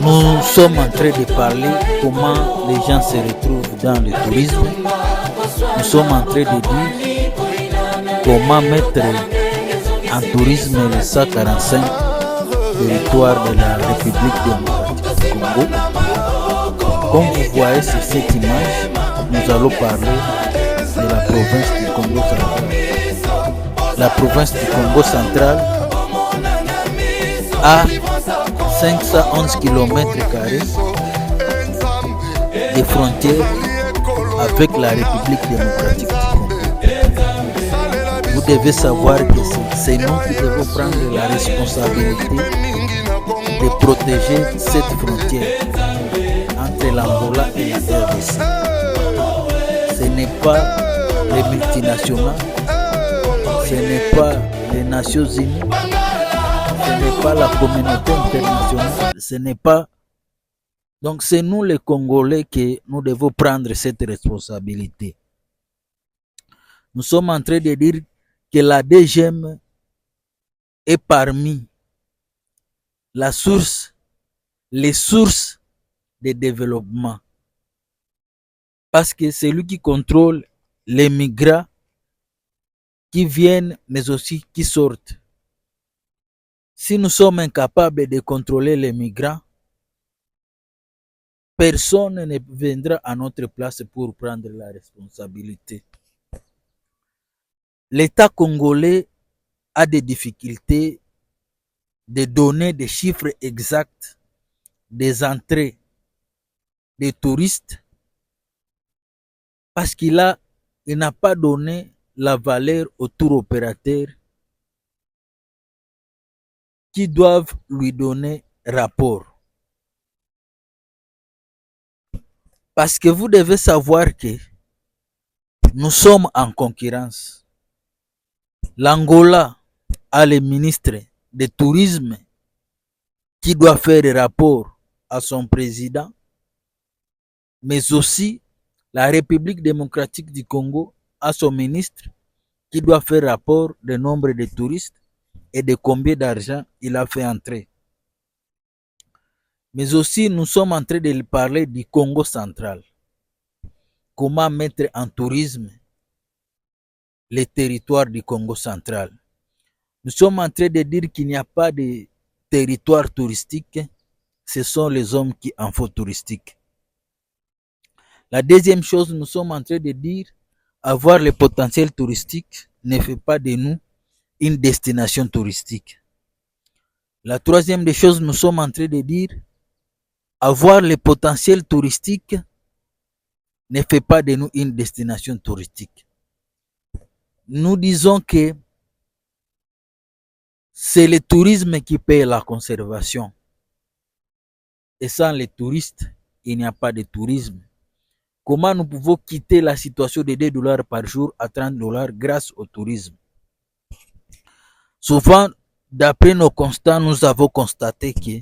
Nous sommes en train de parler comment les gens se retrouvent dans le tourisme. Nous sommes en train de dire comment mettre en tourisme les 145 territoires de la République démocratique du Congo. Comme vous voyez sur cette image, nous allons parler de la province du Congo central. La province du Congo central a 511 km² de frontières avec la République démocratique du Congo. Vous devez savoir que c'est nous qui devons prendre la responsabilité de protéger cette frontière entre l'Angola et la RDC. Ce n'est pas les multinationales, ce n'est pas les Nations Unies, ce n'est pas la communauté internationale, ce n'est pas... Donc c'est nous les Congolais que nous devons prendre cette responsabilité. Nous sommes en train de dire que la DGM est parmi les sources de développement. Parce que c'est lui qui contrôle les migrants qui viennent mais aussi qui sortent. Si nous sommes incapables de contrôler les migrants, personne ne viendra à notre place pour prendre la responsabilité. L'État congolais a des difficultés de donner des chiffres exacts des entrées des touristes parce qu'il n'a pas donné la valeur aux tour opérateurs qui doivent lui donner rapport. Parce que vous devez savoir que nous sommes en concurrence. L'Angola a le ministre de tourisme qui doit faire rapport à son président, mais aussi la République démocratique du Congo a son ministre qui doit faire rapport du nombre de touristes et de combien d'argent il a fait entrer. Mais aussi, nous sommes en train de parler du Congo central. Comment mettre en tourisme les territoires du Congo central. Nous sommes en train de dire qu'il n'y a pas de territoire touristique, ce sont les hommes qui en font touristique. La deuxième chose, nous sommes en train de dire avoir le potentiel touristique ne fait pas de nous une destination touristique. La troisième des choses, nous sommes en train de dire avoir le potentiel touristique ne fait pas de nous une destination touristique. Nous disons que c'est le tourisme qui paye la conservation. Et sans les touristes, il n'y a pas de tourisme. Comment nous pouvons quitter la situation de 2 $ par jour à 30 $ grâce au tourisme? Souvent, d'après nos constats, nous avons constaté que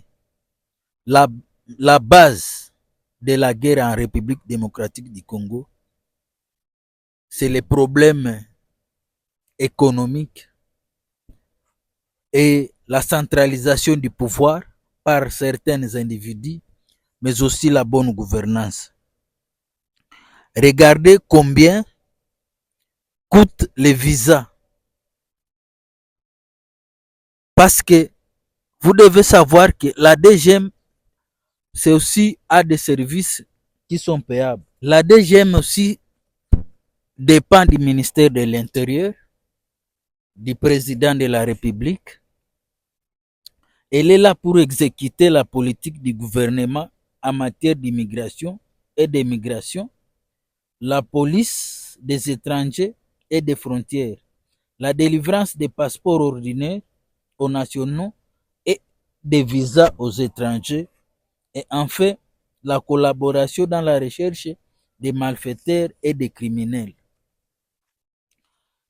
la base de la guerre en République démocratique du Congo, c'est les problèmes économiques et la centralisation du pouvoir par certains individus, mais aussi la bonne gouvernance. Regardez combien coûtent les visas. Parce que vous devez savoir que la DGM, c'est aussi à des services qui sont payables. La DGM aussi dépend du ministère de l'Intérieur, du président de la République. Elle est là pour exécuter la politique du gouvernement en matière d'immigration et d'émigration, la police des étrangers et des frontières, la délivrance des passeports ordinaires aux nationaux et des visas aux étrangers, et enfin la collaboration dans la recherche des malfaiteurs et des criminels.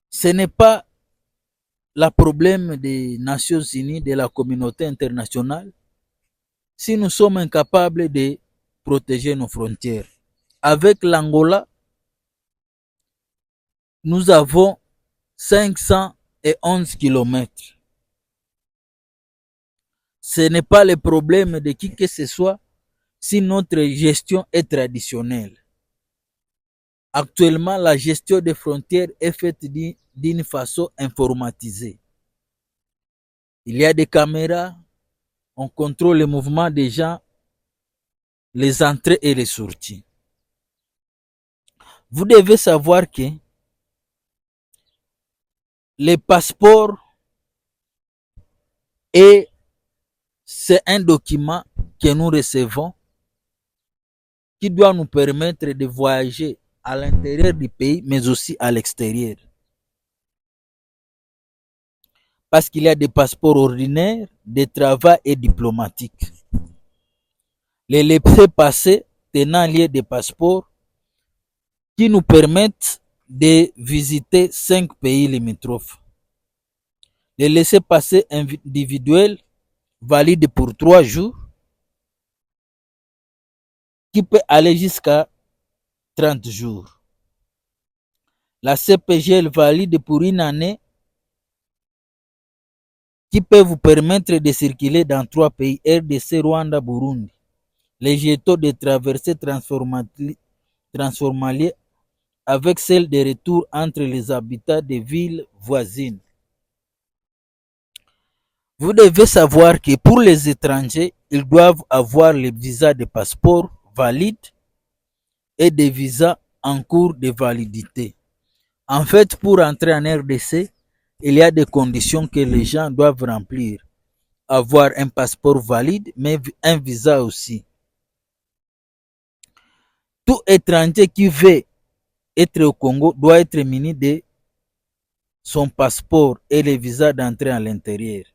Ce n'est pas le problème des Nations Unies, de la communauté internationale, si nous sommes incapables de protéger nos frontières. Avec l'Angola, nous avons 511 km. Ce n'est pas le problème de qui que ce soit si notre gestion est traditionnelle. Actuellement, la gestion des frontières est faite d'une façon informatisée. Il y a des caméras, on contrôle le mouvement des gens, les entrées et les sorties. Vous devez savoir que les passeports c'est un document que nous recevons qui doit nous permettre de voyager à l'intérieur du pays, mais aussi à l'extérieur. Parce qu'il y a des passeports ordinaires, de travail et diplomatiques. Les laissez-passer tenant lieu des passeports qui nous permettent de visiter 5 pays limitrophes. Les laissez-passer individuels valides pour 3 jours qui peut aller jusqu'à 30 jours. La CPGL valide pour une année qui peut vous permettre de circuler dans 3 pays, RDC, Rwanda, Burundi. Les jetons de traversée transformaliers avec celle de retour entre les habitats des villes voisines. Vous devez savoir que pour les étrangers, ils doivent avoir les visas de passeport valides et des visas en cours de validité. En fait, pour entrer en RDC, il y a des conditions que les gens doivent remplir. Avoir un passeport valide, mais un visa aussi. Tout étranger qui veut être au Congo doit être muni de son passeport et le visa d'entrée à l'intérieur.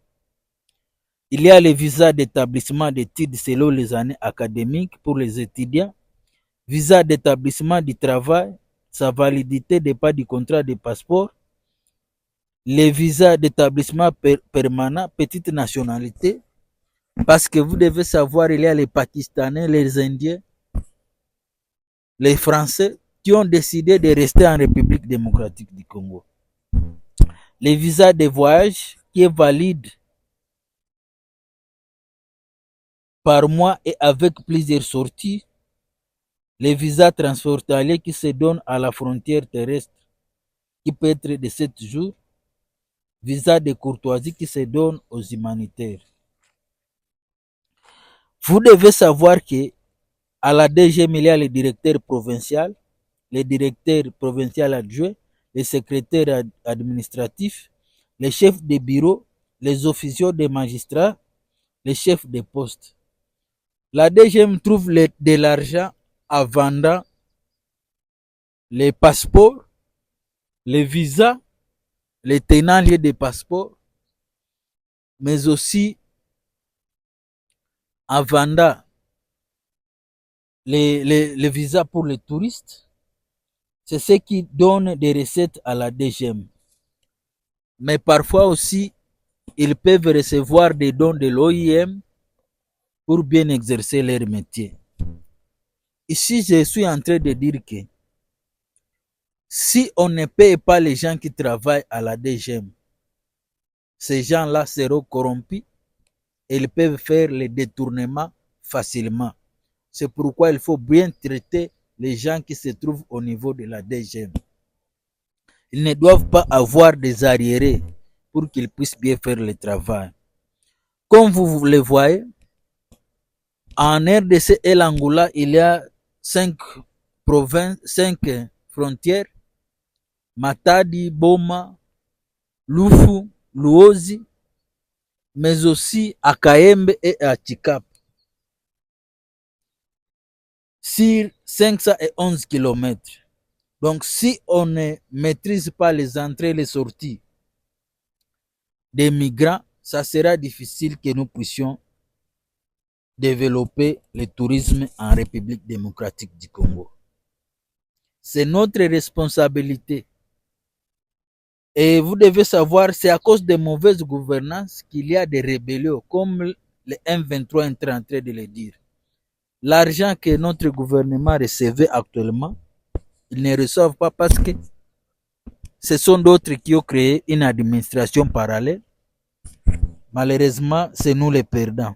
Il y a le visa d'établissement d'études selon les années académiques pour les étudiants, visa d'établissement du travail, sa validité dépend du contrat de passeport, les visas d'établissement permanent, petite nationalité, parce que vous devez savoir, il y a les Pakistanais, les Indiens, les Français qui ont décidé de rester en République démocratique du Congo. Les visas de voyage qui est valide par mois et avec plusieurs sorties, les visas transfrontaliers qui se donnent à la frontière terrestre qui peut être de 7 jours, visa de courtoisie qui se donne aux humanitaires. Vous devez savoir que à la DGM, il y a le directeur provincial, le directeur provincial adjoint, les secrétaires administratifs, les chefs de bureau, les officiers des magistrats, les chefs de poste. La DGM trouve de l'argent en vendant les passeports, les visas, les tenants liés des passeports, mais aussi en vendant les visas pour les touristes. C'est ce qui donne des recettes à la DGM. Mais parfois aussi, ils peuvent recevoir des dons de l'OIM pour bien exercer leur métier. Ici, je suis en train de dire que si on ne paye pas les gens qui travaillent à la DGM, ces gens-là seront corrompus et ils peuvent faire les détournements facilement. C'est pourquoi il faut bien traiter les gens qui se trouvent au niveau de la DGM. Ils ne doivent pas avoir des arriérés pour qu'ils puissent bien faire le travail. Comme vous le voyez, en RDC et l'Angola, il y a 5 provinces, 5 frontières, Matadi, Boma, Lufu, Luozi, mais aussi à Kaembe et à Chikap. Sur 511 km. Donc, si on ne maîtrise pas les entrées et les sorties des migrants, ça sera difficile que nous puissions développer le tourisme en République démocratique du Congo. C'est notre responsabilité. Et vous devez savoir, c'est à cause de mauvaises gouvernances qu'il y a des rébellions, comme le M23 est en train de le dire. L'argent que notre gouvernement recevait actuellement, ils ne reçoivent pas parce que ce sont d'autres qui ont créé une administration parallèle. Malheureusement, c'est nous les perdants.